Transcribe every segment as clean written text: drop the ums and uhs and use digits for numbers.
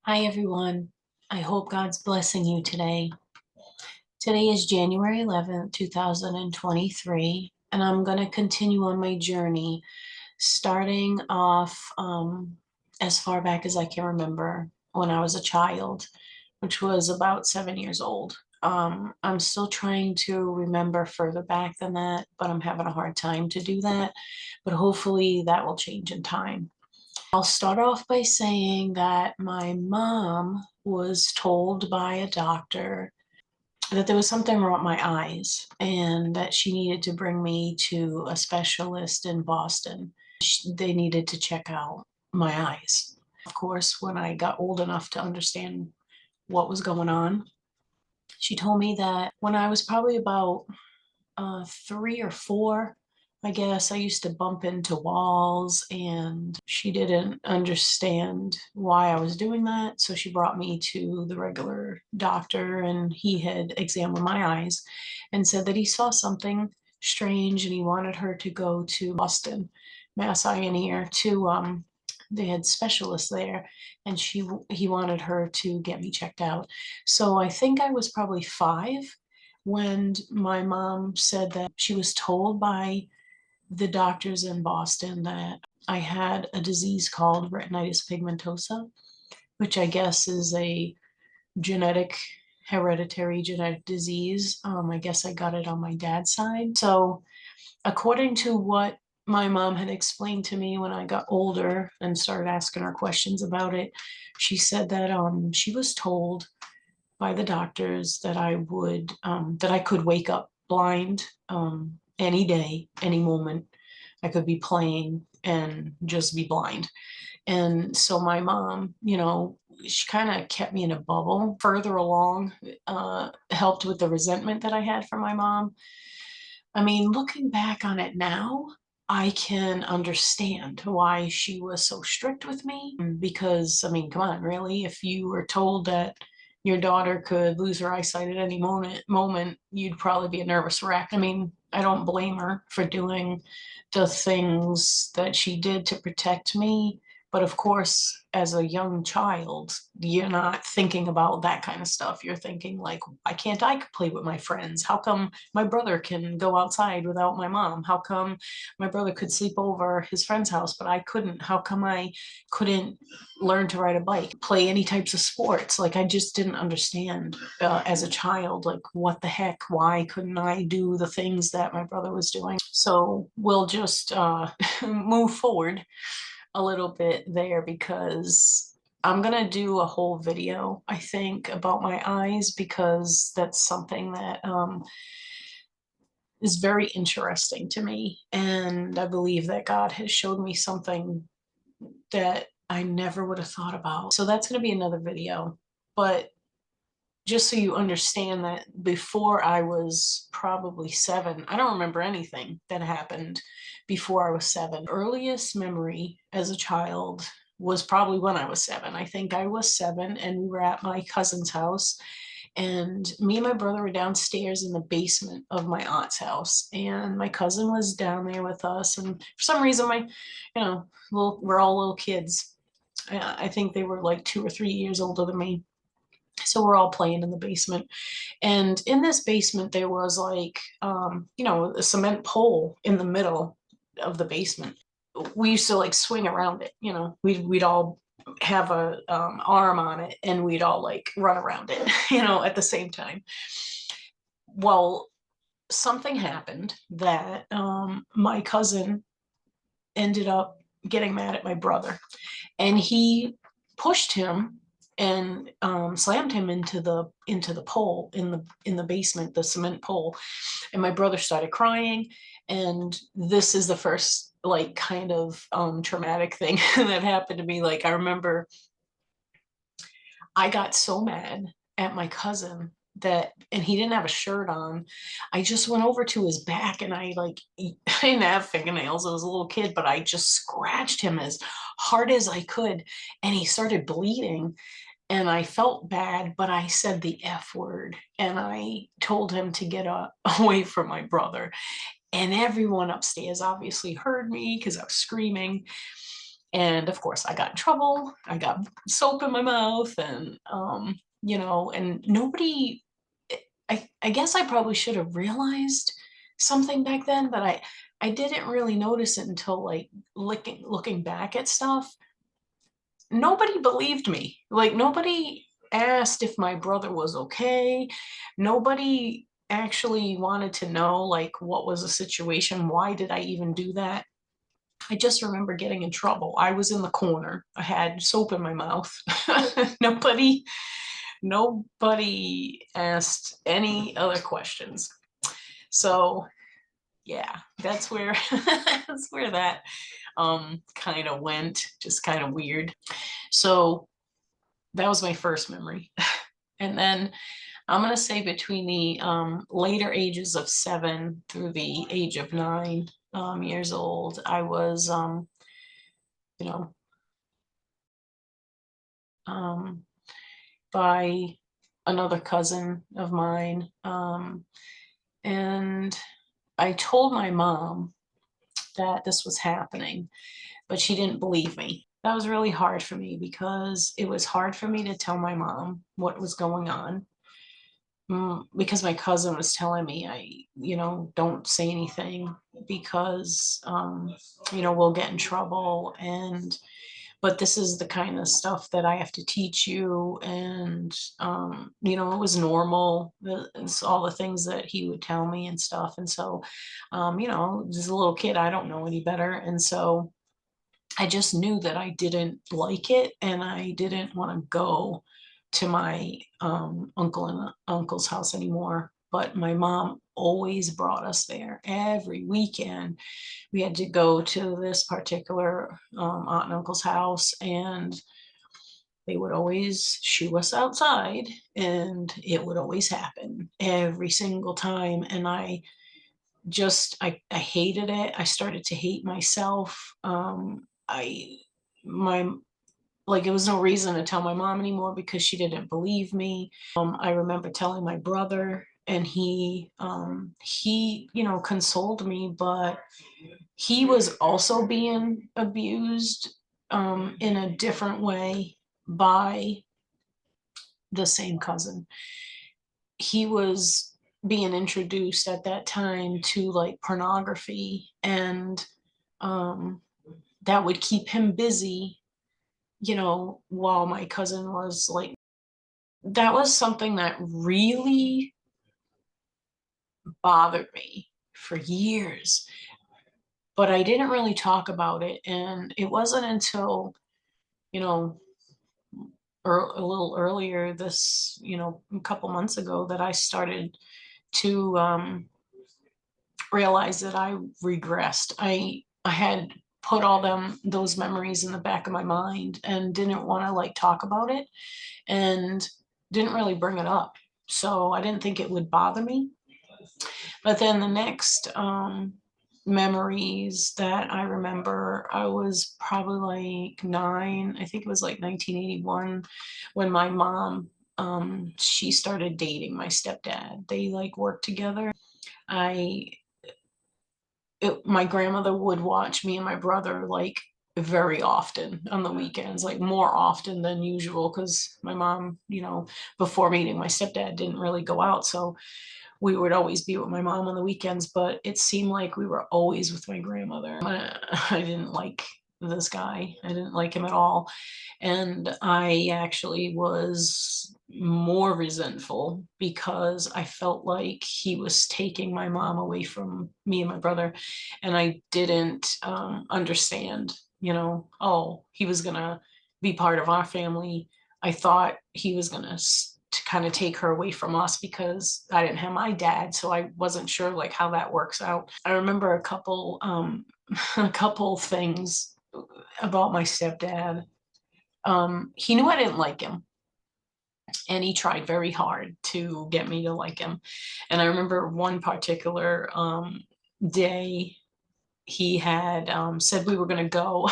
Hi, everyone. I hope God's blessing you today. Today is January 11th, 2023, and I'm going to continue on my journey, starting off as far back as I can remember when I was a child, which was about 7 years old. I'm still trying to remember further back than that, but I'm having a hard time to do that. But hopefully that will change in time. I'll start off by saying that my mom was told by a doctor that there was something wrong with my eyes and that she needed to bring me to a specialist in Boston. They needed to check out my eyes. Of course, when I got old enough to understand what was going on, she told me that when I was probably about 3 or 4, I guess, I used to bump into walls and she didn't understand why I was doing that. So she brought me to the regular doctor and he had examined my eyes and said that he saw something strange and he wanted her to go to Boston, Mass Eye and Ear to they had specialists there and he wanted her to get me checked out. So I think I was probably 5 when my mom said that she was told by the doctors in Boston that I had a disease called retinitis pigmentosa, which I guess is a genetic, hereditary genetic disease. I guess I got it on my dad's side. So, according to what my mom had explained to me when I got older and started asking her questions about it, she said that she was told by the doctors that I could wake up blind any day, any moment. I could be playing and just be blind. And so my mom, she kind of kept me in a bubble. Further along, helped with the resentment that I had for my mom. I mean, looking back on it now, I can understand why she was so strict with me because, I mean, come on, really? If you were told that your daughter could lose her eyesight at any moment, you'd probably be a nervous wreck. I mean, I don't blame her for doing the things that she did to protect me. But of course, as a young child, you're not thinking about that kind of stuff. You're thinking like, why can't I play with my friends? How come my brother can go outside without my mom? How come my brother could sleep over his friend's house, but I couldn't? How come I couldn't learn to ride a bike, play any types of sports? Like, I just didn't understand as a child, like, what the heck? Why couldn't I do the things that my brother was doing? So we'll just move forward a little bit there because I'm gonna do a whole video, I think, about my eyes because that's something that is very interesting to me. And I believe that God has showed me something that I never would have thought about. So that's going to be another video. But just so you understand that before I was probably 7, I don't remember anything that happened before I was 7. Earliest memory as a child was probably when I was 7. I think I was 7 and we were at my cousin's house and me and my brother were downstairs in the basement of my aunt's house and my cousin was down there with us, and for some reason we're all little kids. I think they were like 2 or 3 years older than me, so we're all playing in the basement. And in this basement there was like a cement pole in the middle of the basement. We used to like swing around it. We'd all have a arm on it and we'd all like run around it at the same time. Well, something happened that my cousin ended up getting mad at my brother, and he pushed him and slammed him into the pole in the basement, the cement pole. And my brother started crying. And this is the first like kind of traumatic thing that happened to me. Like, I remember I got so mad at my cousin and he didn't have a shirt on. I just went over to his back and I didn't have fingernails. I was a little kid, but I just scratched him as hard as I could. And he started bleeding and I felt bad, but I said the F word and I told him to get away from my brother. And everyone upstairs obviously heard me because I was screaming. And of course, I got in trouble. I got soap in my mouth, and and nobody. I guess I probably should have realized something back then, but I didn't really notice it until like looking back at stuff. Nobody believed me. Like nobody asked if my brother was okay. Nobody actually wanted to know like what was the situation. Why did I even do that? I just remember getting in trouble. I was in the corner. I had soap in my mouth. nobody nobody asked any other questions. So yeah, that's where that's where that kind of went, just kind of weird. So that was my first memory. And then I'm gonna say between the later ages of 7 through the age of 9 years old, I was you know um, by another cousin of mine. And I told my mom that this was happening, but she didn't believe me. That was really hard for me because it was hard for me to tell my mom what was going on. Because my cousin was telling me, don't say anything because, we'll get in trouble. But this is the kind of stuff that I have to teach you. And, it was normal. It's all the things that he would tell me and stuff. And so, as a little kid, I don't know any better. And so I just knew that I didn't like it and I didn't want to go to my uncle and uncle's house anymore. But my mom always brought us there every weekend. We had to go to this particular aunt and uncle's house, and they would always shoo us outside, and it would always happen every single time. And I hated it. I started to hate myself. I my Like, it was no reason to tell my mom anymore because she didn't believe me. I remember telling my brother, and he consoled me, but he was also being abused in a different way by the same cousin. He was being introduced at that time to like pornography, and um, that would keep him busy, while my cousin was like, that was something that really bothered me for years, but I didn't really talk about it. And it wasn't until, you know, a little earlier this, a couple months ago that I started to realize that I regressed. I had put all those memories in the back of my mind and didn't want to like talk about it, and didn't really bring it up. So I didn't think it would bother me. But then the next memories that I remember, I was probably like 9. I think it was like 1981 when my mom, she started dating my stepdad. They like worked together. I My grandmother would watch me and my brother like very often on the weekends, like more often than usual, because my mom, before meeting my stepdad, didn't really go out. So we would always be with my mom on the weekends, but it seemed like we were always with my grandmother. I didn't like this guy. I didn't like him at all. And I actually was more resentful because I felt like he was taking my mom away from me and my brother. And I didn't understand, oh, he was going to be part of our family. I thought he was going to kind of take her away from us because I didn't have my dad, so I wasn't sure like how that works out. I remember a couple a couple things about my stepdad. He knew I didn't like him, and he tried very hard to get me to like him. And I remember one particular day he had said we were going to go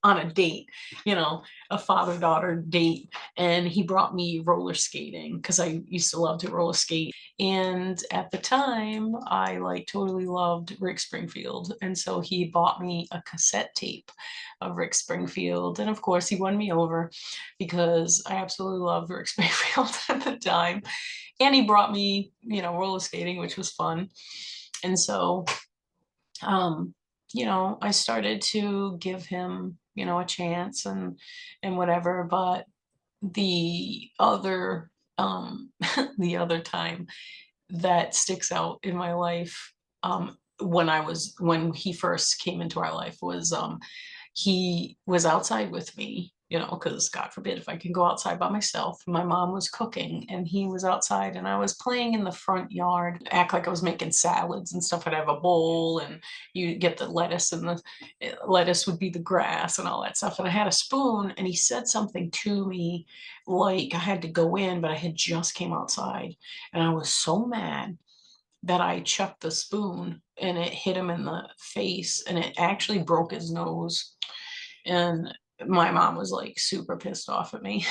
on a date, a father-daughter date. and he brought me roller skating because I used to love to roller skate. And at the time, I like totally loved Rick Springfield. And so he bought me a cassette tape of Rick Springfield. And of course, he won me over because I absolutely loved Rick Springfield at the time. And he brought me, roller skating, which was fun. And so, um, I started to give him, a chance and whatever. But the other the other time that sticks out in my life, when he first came into our life, was he was outside with me, because God forbid if I can go outside by myself. My mom was cooking and he was outside and I was playing in the front yard, act like I was making salads and stuff. I'd have a bowl and you get the lettuce, and the lettuce would be the grass and all that stuff. And I had a spoon and he said something to me like I had to go in, but I had just came outside. And I was so mad that I chucked the spoon and it hit him in the face and it actually broke his nose. And my mom was like super pissed off at me.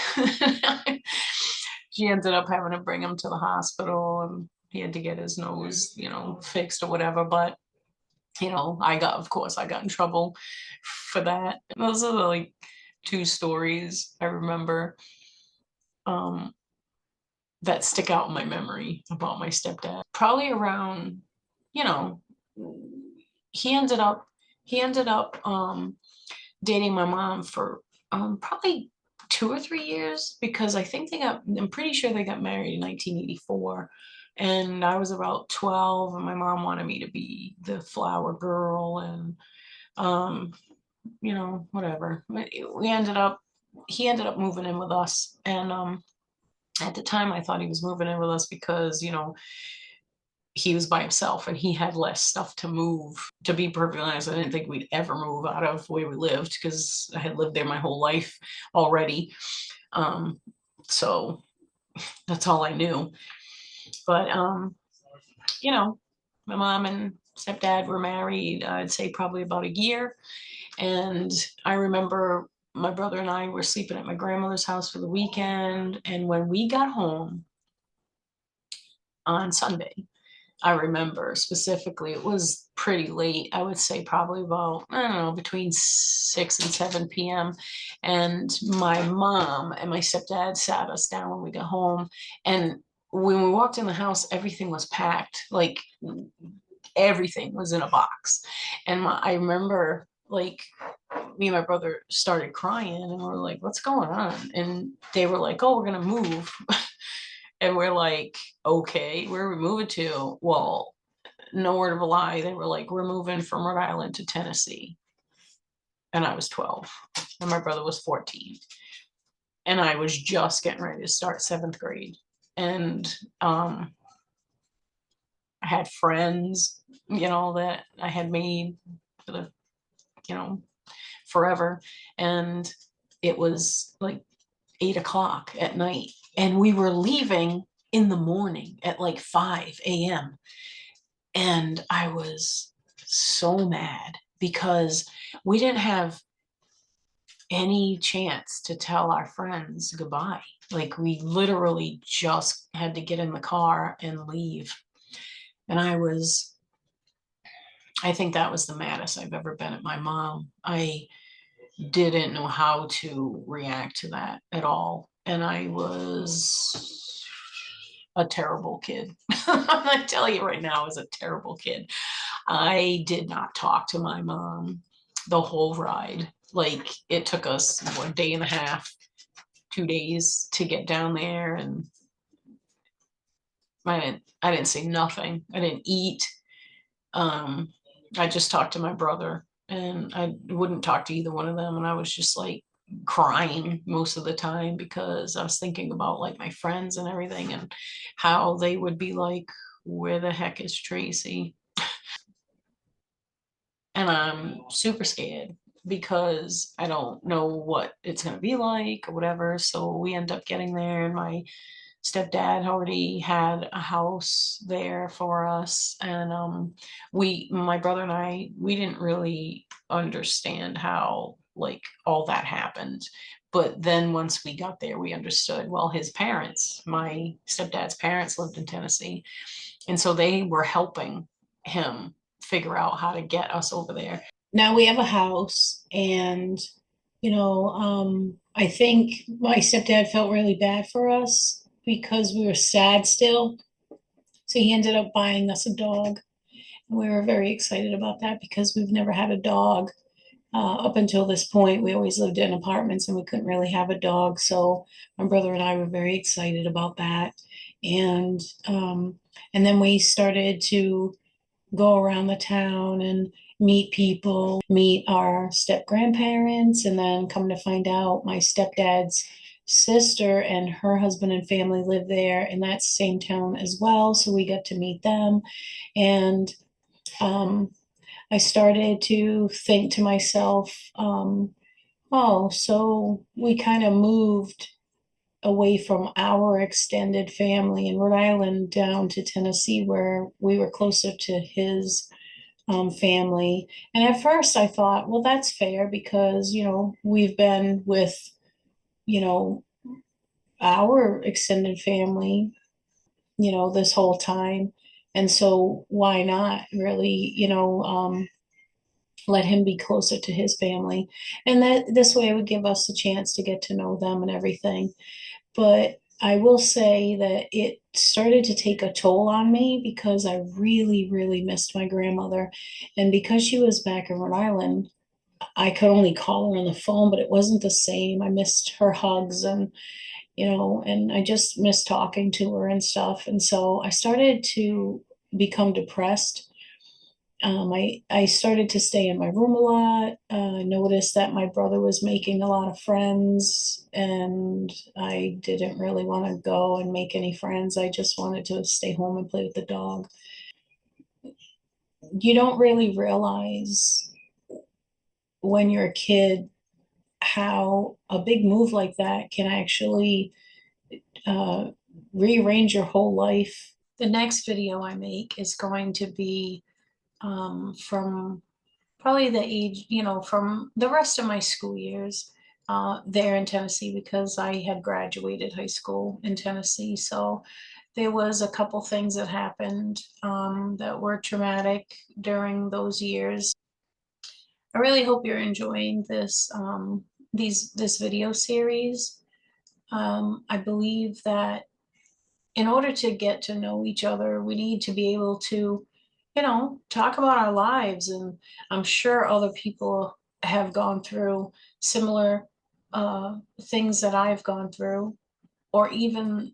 She ended up having to bring him to the hospital and he had to get his nose, fixed or whatever. But, of course, I got in trouble for that. Those are the like two stories I remember um, that stick out in my memory about my stepdad. Probably around, you know, he ended up he ended up dating my mom for probably 2 or 3 years, because I'm pretty sure they got married in 1984. And I was about 12 and my mom wanted me to be the flower girl and um, whatever. We ended up he ended up moving in with us. And at the time I thought he was moving in with us because, he was by himself and he had less stuff to move. To be perfectly honest, I didn't think we'd ever move out of where we lived because I had lived there my whole life already. Um, so that's all I knew. But you know, my mom and stepdad were married, I'd say probably about a year. And I remember my brother and I were sleeping at my grandmother's house for the weekend. And when we got home on Sunday, I remember specifically it was pretty late. I would say probably about, I don't know, between 6 and 7 p.m. And my mom and my stepdad sat us down when we got home. And when we walked in the house, everything was packed. Like everything was in a box. And I remember like me and my brother started crying and we're like, what's going on? And they were like, oh, we're going to move. And we're like, okay, where are we moving to? Well, no word of a lie. They were like, we're moving from Rhode Island to Tennessee. And I was 12 and my brother was 14. And I was just getting ready to start seventh grade. And I had friends, that I had made for the, forever. And it was like 8 o'clock at night. And we were leaving in the morning at like 5 a.m. And I was so mad because we didn't have any chance to tell our friends goodbye. Like we literally just had to get in the car and leave. And I think that was the maddest I've ever been at my mom. I didn't know how to react to that at all. And I was a terrible kid. I'm gonna tell you right now, I was a terrible kid. I did not talk to my mom the whole ride. Like it took us 1.5 days, 2 days to get down there, and I didn't say nothing. I didn't eat. Um, I just talked to my brother, and I wouldn't talk to either one of them. And I was just like crying most of the time because I was thinking about like my friends and everything and how they would be like, where the heck is Tracy? And I'm super scared because I don't know what it's going to be like or whatever. So we end up getting there, and my stepdad already had a house there for us. And my brother and I, we didn't really understand how like all that happened. But then once we got there, we understood, well, his parents, my stepdad's parents lived in Tennessee. And so they were helping him figure out how to get us over there. Now we have a house, and I think my stepdad felt really bad for us because we were sad still. So he ended up buying us a dog. And we were very excited about that because we've never had a dog. Up until this point, we always lived in apartments and we couldn't really have a dog. So my brother and I were very excited about that. And and then we started to go around the town and meet people, meet our step grandparents, and then come to find out my stepdad's sister and her husband and family live there in that same town as well. So we got to meet them. And um, I started to think to myself, oh, so we kind of moved away from our extended family in Rhode Island down to Tennessee, where we were closer to his family. And at first I thought, well, that's fair because, we've been with, you know, our extended family, this whole time. And so why not really, let him be closer to his family. And that this way it would give us a chance to get to know them and everything. But I will say that it started to take a toll on me because I really, really missed my grandmother. And because she was back in Rhode Island, I could only call her on the phone, but it wasn't the same. I missed her hugs and, and I just missed talking to her and stuff. And so I started to become depressed. I started to stay in my room a lot. I noticed that my brother was making a lot of friends, and I didn't really want to go and make any friends. I just wanted to stay home and play with the dog. You don't really realize when you're a kid how a big move like that can actually uh, rearrange your whole life. The next video I make is going to be from probably the age, from the rest of my school years there in Tennessee, because I had graduated high school in Tennessee. So there was a couple things that happened that were traumatic during those years. I really hope you're enjoying this video series. I believe that in order to get to know each other, we need to be able to, talk about our lives. And I'm sure other people have gone through similar things that I've gone through, or even,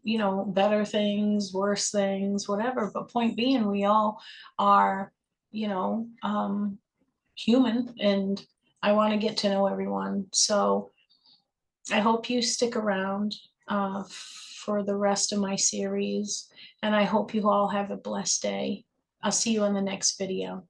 better things, worse things, whatever. But point being, we all are, you know, um, human, and I want to get to know everyone. So I hope you stick around for the rest of my series, and I hope you all have a blessed day. I'll see you in the next video.